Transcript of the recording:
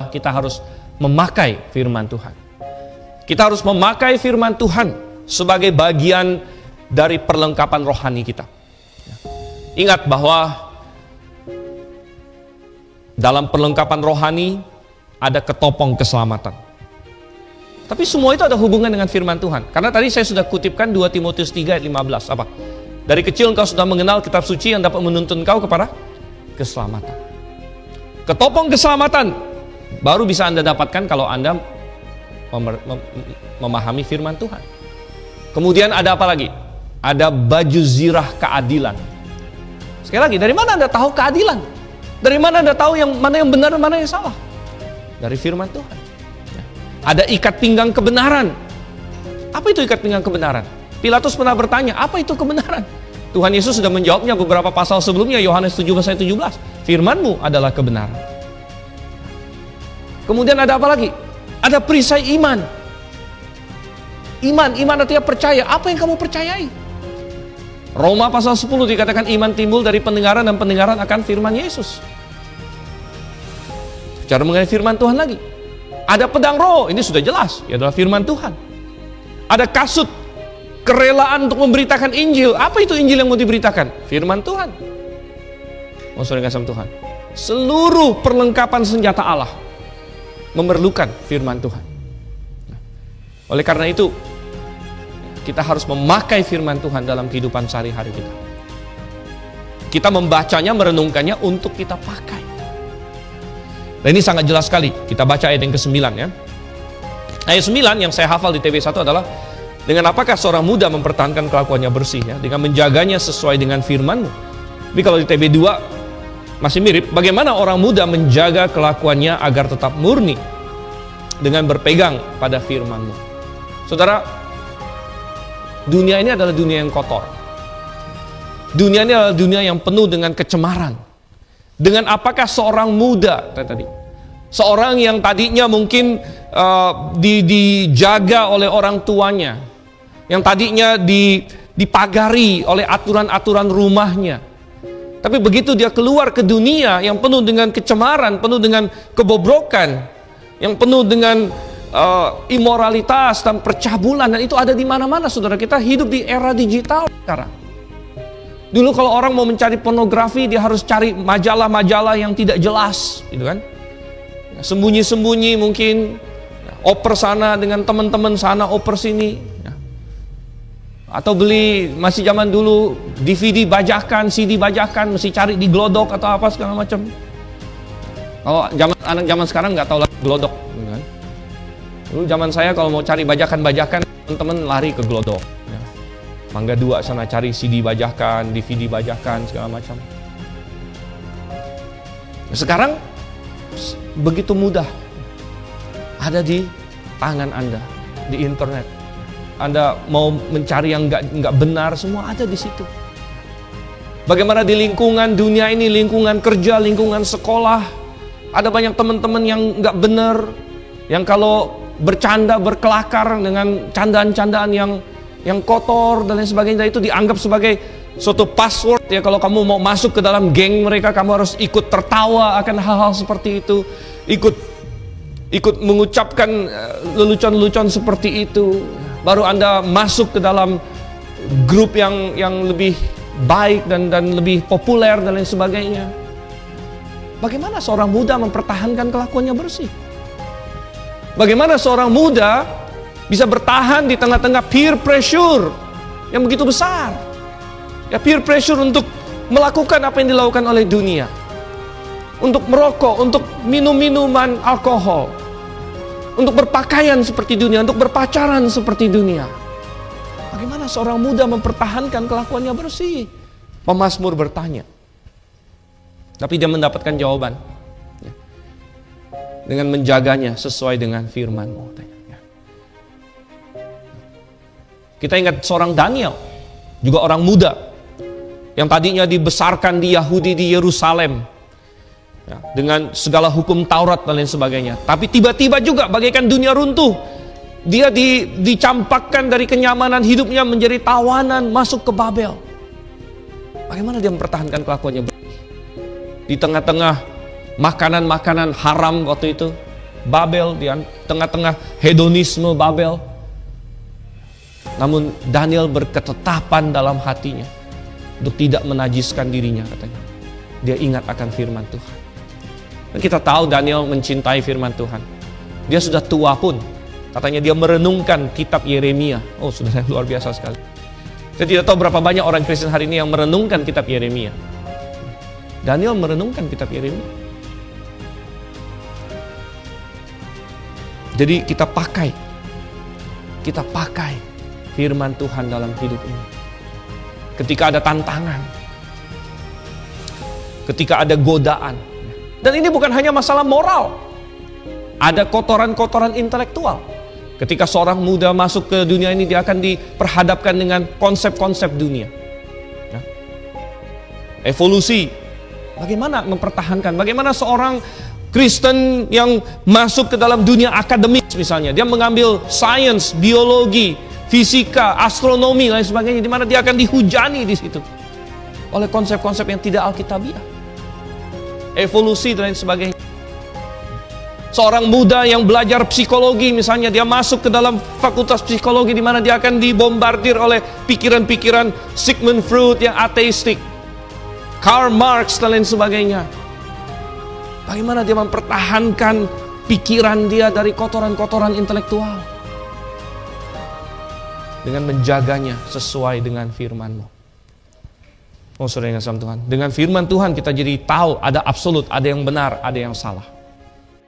adalah kita harus memakai firman Tuhan. Kita harus memakai firman Tuhan sebagai bagian dari perlengkapan rohani kita. Ingat bahwa dalam perlengkapan rohani ada ketopong keselamatan. Tapi semua itu ada hubungan dengan firman Tuhan. Karena tadi saya sudah kutipkan 2 Timotius 3 ayat 15. Apa? Dari kecil engkau sudah mengenal kitab suci yang dapat menuntun engkau kepada keselamatan. Ketopong keselamatan baru bisa Anda dapatkan kalau Anda memahami firman Tuhan. Kemudian ada apa lagi? Ada baju zirah keadilan. Sekali lagi, dari mana Anda tahu keadilan? Dari mana Anda tahu mana yang benar dan mana yang salah? Dari firman Tuhan. Ada ikat pinggang kebenaran. Apa itu ikat pinggang kebenaran? Pilatus pernah bertanya, apa itu kebenaran? Tuhan Yesus sudah menjawabnya beberapa pasal sebelumnya, Yohanes 17 ayat 17. Firman-Mu adalah kebenaran. Kemudian ada apa lagi? Ada perisai iman. Iman artinya percaya. Apa yang kamu percayai? Roma pasal 10 dikatakan iman timbul dari pendengaran dan pendengaran akan firman Yesus. Bicara mengenai firman Tuhan lagi. Ada pedang roh, ini sudah jelas, ya adalah firman Tuhan. Ada kasut kerelaan untuk memberitakan Injil. Apa itu Injil yang mau diberitakan? Firman Tuhan. Oh, saudara kasih Tuhan. Seluruh perlengkapan senjata Allah memerlukan firman Tuhan. Oleh karena itu, kita harus memakai firman Tuhan dalam kehidupan sehari-hari kita. Kita membacanya, merenungkannya untuk kita pakai. Dan ini sangat jelas sekali. Kita baca ayat yang ke-9 ya. Ayat 9 yang saya hafal di TB1 adalah, dengan apakah seorang muda mempertahankan kelakuannya bersih ya, dengan menjaganya sesuai dengan firman-Mu. Tapi kalau di TB2 masih mirip, bagaimana orang muda menjaga kelakuannya agar tetap murni dengan berpegang pada firman-Mu. Saudara, dunia ini adalah dunia yang kotor. Dunia ini adalah dunia yang penuh dengan kecemaran. Dengan apakah seorang muda tadi, seorang yang tadinya mungkin dijaga oleh orang tuanya, yang tadinya dipagari oleh aturan-aturan rumahnya, tapi begitu dia keluar ke dunia yang penuh dengan kecemaran, penuh dengan kebobrokan, yang penuh dengan imoralitas dan percabulan, dan itu ada di mana-mana. Saudara, kita hidup di era digital sekarang. Dulu kalau orang mau mencari pornografi, dia harus cari majalah-majalah yang tidak jelas, gitu kan? Sembunyi-sembunyi mungkin, oper sana dengan teman-teman sana, oper sini, atau beli, masih zaman dulu DVD bajakan, CD bajakan, mesti cari di Glodok atau apa segala macam. Kalau anak zaman sekarang nggak tahu lagi Glodok, gitu kan? Dulu zaman saya kalau mau cari bajakan-bajakan, teman-teman lari ke Glodok. Ya. Mangga 2 sana cari CD bajakan, DVD bajakan, segala macam. Sekarang begitu mudah ada di tangan Anda, di internet. Anda mau mencari yang nggak benar, semua ada di situ. Bagaimana di lingkungan dunia ini, lingkungan kerja, lingkungan sekolah, ada banyak teman-teman yang nggak benar, yang kalau bercanda, berkelakar dengan candaan-candaan yang kotor dan lain sebagainya, itu dianggap sebagai suatu password ya. Kalau kamu mau masuk ke dalam geng mereka, kamu harus ikut tertawa akan hal-hal seperti itu, ikut mengucapkan lelucon-lelucon seperti itu, baru Anda masuk ke dalam grup yang lebih baik dan lebih populer dan lain sebagainya. Bagaimana seorang muda mempertahankan kelakuannya bersih? Bagaimana seorang muda bisa bertahan di tengah-tengah peer pressure yang begitu besar? Ya, peer pressure untuk melakukan apa yang dilakukan oleh dunia. Untuk merokok, untuk minum minuman alkohol. Untuk berpakaian seperti dunia, untuk berpacaran seperti dunia. Bagaimana seorang muda mempertahankan kelakuannya bersih? Pemazmur bertanya. Tapi dia mendapatkan jawaban. Dengan menjaganya sesuai dengan firman-Mu. Kita ingat seorang Daniel, juga orang muda, yang tadinya dibesarkan di Yahudi, di Yerusalem, ya, dengan segala hukum Taurat dan lain sebagainya. Tapi tiba-tiba juga bagaikan dunia runtuh. Dia dicampakkan dari kenyamanan hidupnya menjadi tawanan, masuk ke Babel. Bagaimana dia mempertahankan kelakuannya? Di tengah-tengah makanan-makanan haram waktu itu, Babel, di tengah-tengah hedonisme Babel. Namun Daniel berketetapan dalam hatinya untuk tidak menajiskan dirinya, katanya. Dia ingat akan firman Tuhan. Dan kita tahu Daniel mencintai firman Tuhan. Dia sudah tua pun, katanya dia merenungkan kitab Yeremia. Oh, sudah luar biasa sekali. Saya tidak tahu berapa banyak orang Kristen hari ini yang merenungkan kitab Yeremia. Daniel merenungkan kitab Yeremia. Jadi kita pakai firman Tuhan dalam hidup ini. Ketika ada tantangan, ketika ada godaan. Dan ini bukan hanya masalah moral. Ada kotoran-kotoran intelektual. Ketika seorang muda masuk ke dunia ini, dia akan diperhadapkan dengan konsep-konsep dunia. Ya. Evolusi. Bagaimana mempertahankan? Bagaimana seorang Kristen yang masuk ke dalam dunia akademik misalnya, dia mengambil sains, biologi, fisika, astronomi, lain sebagainya, di mana dia akan dihujani di situ oleh konsep-konsep yang tidak alkitabiah, evolusi dan lain sebagainya. Seorang muda yang belajar psikologi misalnya, dia masuk ke dalam fakultas psikologi di mana dia akan dibombardir oleh pikiran-pikiran Sigmund Freud yang ateistik, Karl Marx dan lain sebagainya. Bagaimana dia mempertahankan pikiran dia dari kotoran-kotoran intelektual? Dengan menjaganya sesuai dengan firman-Mu. Oh, saudara yang kasih Tuhan, dengan firman Tuhan kita jadi tahu ada absolut, ada yang benar, ada yang salah.